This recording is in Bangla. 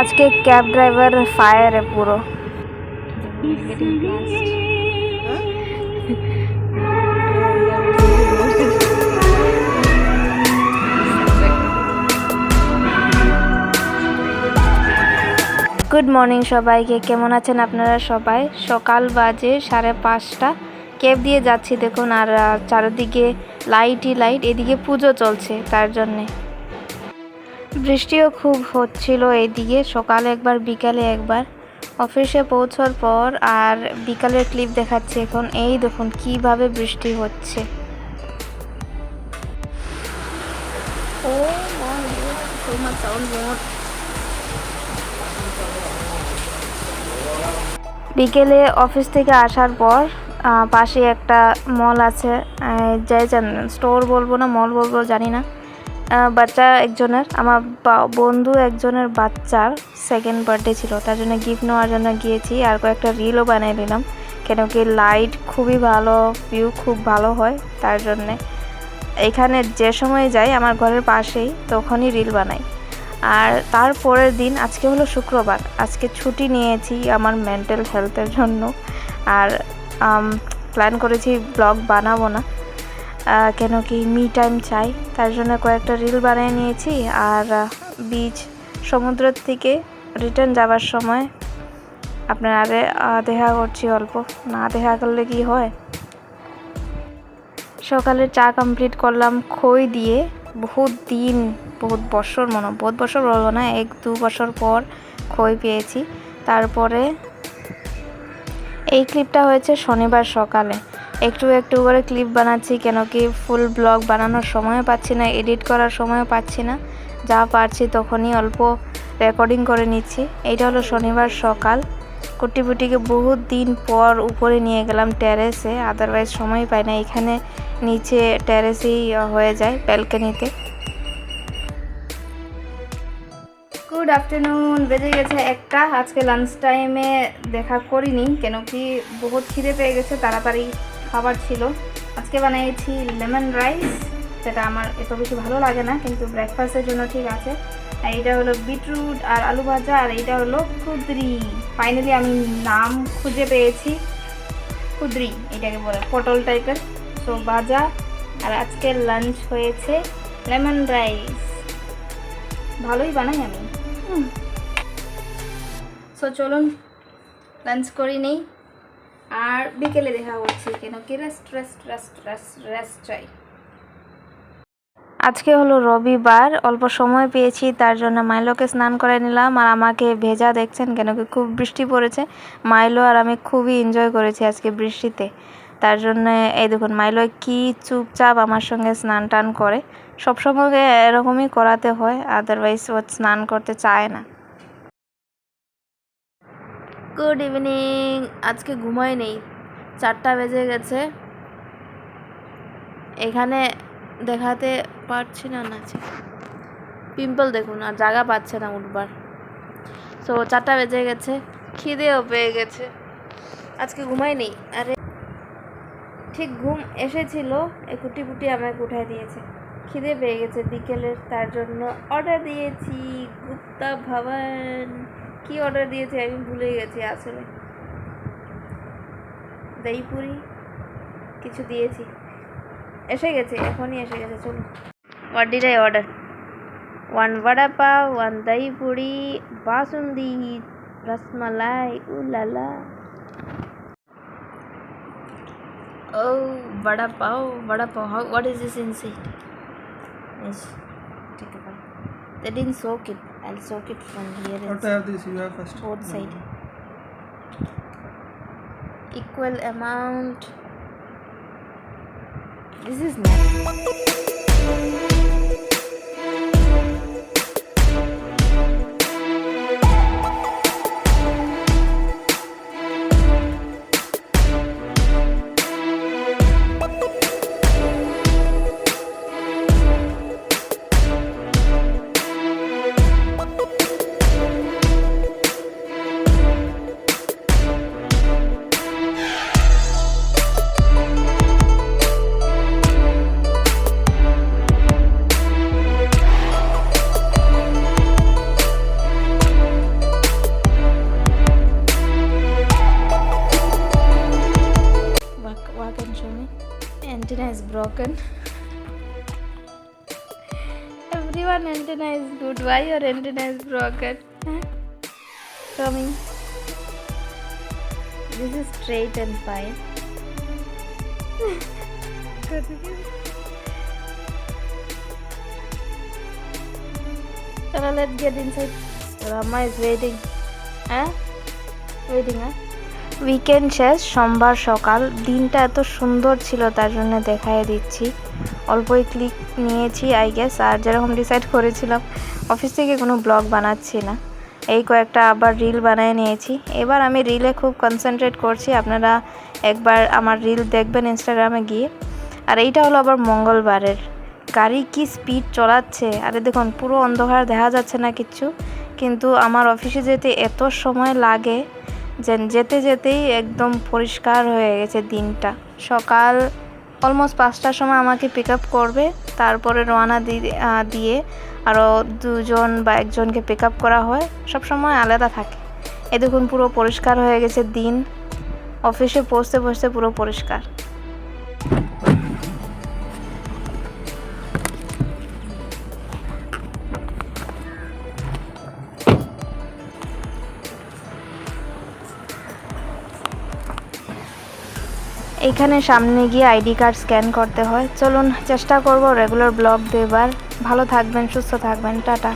আজকে ক্যাব ড্রাইভার ফায়ারে পুরো। গুড মর্নিং সবাইকে, কেমন আছেন আপনারা সবাই? সকাল বাজে 5:30, ক্যাব দিয়ে যাচ্ছি দেখুন, আর চারিদিকে লাইটই লাইট। এদিকে পুজো চলছে, তার জন্যে বৃষ্টিও খুব হচ্ছিল এদিকে। সকালে একবার, বিকালে একবার। অফিসে পৌঁছার পর আর বিকালের ক্লিপ দেখাচ্ছি এখন। এই দেখুন কিভাবে বৃষ্টি হচ্ছে। বিকেলে অফিস থেকে আসার পর পাশে একটা মল আছে, যাই জানেন, স্টোর বলবো না মল বলবো জানি না। বাচ্চা একজনের, আমার বন্ধু একজনের বাচ্চার সেকেন্ড বার্থডে ছিল, তার জন্য গিফট নেওয়ার জন্য গিয়েছি। আর কয়েকটা রিলও বানিয়ে নিলাম, কেন কি লাইট খুবই ভালো, ভিউ খুব ভালো হয়। তার জন্যে এখানে যে সময় যাই আমার ঘরের পাশেই, তখনই রিল বানাই। আর তারপরের দিন, আজকে হলো শুক্রবার, আজকে ছুটি নিয়েছি আমার মেন্টাল হেলথের জন্য। আর প্ল্যান করেছি ব্লগ বানাবো না, কেন কি মি টাইম চাই। তার জন্য কয়েকটা রিল বানিয়ে নিয়েছি। আর বিচ, সমুদ্রের থেকে রিটার্ন যাওয়ার সময় আপনারা দেখা করছি অল্প, না দেখা করলে কি হয়। সকালে চা কমপ্লিট করলাম খই দিয়ে। বহুত বছর বলবো না, 1-2 বছর পর খই পেয়েছি। তারপরে এই ক্লিপটা হয়েছে শনিবার সকালে। একটু একটু করে ক্লিপ বানাচ্ছি, কেন কি ফুল ব্লগ বানানোর সময়ও পাচ্ছি না, এডিট করার সময়ও পাচ্ছি না। যা পারছি তখনই অল্প রেকর্ডিং করে নিচ্ছি। এইটা হলো শনিবার সকাল। কুটিপুটিকে বহুত দিন পর উপরে নিয়ে গেলাম টেরেসে, আদারওয়াইজ সময় পাই না। এখানে নিচে টেরেসেই হয়ে যায়, ব্যালকনিতে। গুড আফটারনুন, বেজে গেছে 1টা। আজকে লাঞ্চ টাইমে দেখা করিনি, কেন কি বহুত খিদে পেয়ে গেছে, তাড়াতাড়ি খাবার ছিল। আজকে বানিয়েছি লেমন রাইস, যেটা আমার এত বেশি ভালো লাগে না, কিন্তু ব্রেকফাস্টের জন্য ঠিক আছে। আর এইটা হলো বিটরুট আর আলু ভাজা, আর এইটা হলো খুদরি। ফাইনালি আমি নাম খুঁজে পেয়েছি, খুদরি এটাকে বলে, পটল টাইপের। সো ভাজা, আর আজকে লাঞ্চ হয়েছে লেমন রাইস। ভালোই বানাই আমি। সো চলুন লাঞ্চ করি নেই, আর বিকেলে দেখা হচ্ছে, কেন কি রেস্ট চাই। আজকে হলো রবিবার, অল্প সময় পেয়েছি, তার জন্য মাইলোকে স্নান করে নিলাম। আর আমাকে ভেজা দেখছেন, কেন কি খুব বৃষ্টি পড়েছে। মাইলো আর আমি খুবই এনজয় করেছি আজকে বৃষ্টিতে। তার জন্য এই দেখুন মাইলো কি চুপচাপ আমার সঙ্গে স্নান টান করে। সবসময় এরকমই করাতে হয়, আদারওয়াইজ ও স্নান করতে চায় না। Good evening. আজকে ঘুমাই নেই, 4টা বেজে গেছে। এখানে দেখাতে পারছি না, নাচে পিম্পল দেখুন, আর জায়গা পাচ্ছে না উঠবার। সো 4টা বেজে গেছে, খিদেও পেয়ে গেছে। আজকে ঘুমাই নেই। আরে ঠিক ঘুম এসেছিল, এই কুটি আমাকে উঠাই দিয়েছে। খিদে পেয়ে গেছে বিকেলের, তার জন্য অর্ডার দিয়েছি গুপ্তা ভবন। কি অর্ডার দিয়েছি আমি ভুলে গেছি আসলে, দইপুরি কিছু দিয়েছি। এসে গেছে, এখনই এসে গেছে। চলুন, what did I order? 1 vada pav, 1 dahi puri, basundi, rasmalai, ooh la la. Oh, vada pav. What is this inside? Yes, take a bite. They didn't soak it. I'll soak it from here. What to have this? You have first. Both side. Equal amount. This is nice. broken. Everyone antenna is good. Why your antenna is broken? Huh? Tommy, this is straight and fine. Chalo, let's get inside. Rama is waiting. Huh? Waiting, huh? Weekend শেষ, সোমবার সকাল। দিনটা এত সুন্দর ছিল তার জন্য দেখাই দিচ্ছি। অল্পই ক্লিক নিয়েছি আই গেস। আর যেরকম ডিসাইড করেছিলাম অফিস থেকে কোনো ব্লগ বানাচ্ছি না, এই কয়েকটা আবার রিল বানিয়ে নিয়েছি। এবার আমি রিলে খুব কনসেন্ট্রেট করছি, আপনারা একবার আমার রিল দেখবেন ইনস্টাগ্রামে গিয়ে। আর এইটা হলো আবার মঙ্গলবারের। গাড়ি কি স্পিড চলাচ্ছে, আরে দেখুন পুরো অন্ধকার, দেখা যাচ্ছে না কিচ্ছু, কিন্তু আমার অফিসে যেতে এত সময় লাগে যে যেতে যেতেই একদম পরিষ্কার হয়ে গেছে দিনটা। সকাল অলমোস্ট 5টার সময় আমাকে পিক আপ করবে, তারপরে রওনা দিয়ে আরও 2জন বা 1জনকে পিক আপ করা হয়, সব সময় আলাদা থাকে। এ দেখুন পুরো পরিষ্কার হয়ে গেছে দিন, অফিসে পৌঁছতে পৌঁছতে পুরো পরিষ্কার। এইখানে সামনে গিয়ে আইডি কার্ড স্ক্যান করতে হয়। চলুন চেষ্টা করব রেগুলার ব্লগ দেবার। ভালো থাকবেন, সুস্থ থাকবেন, টাটা।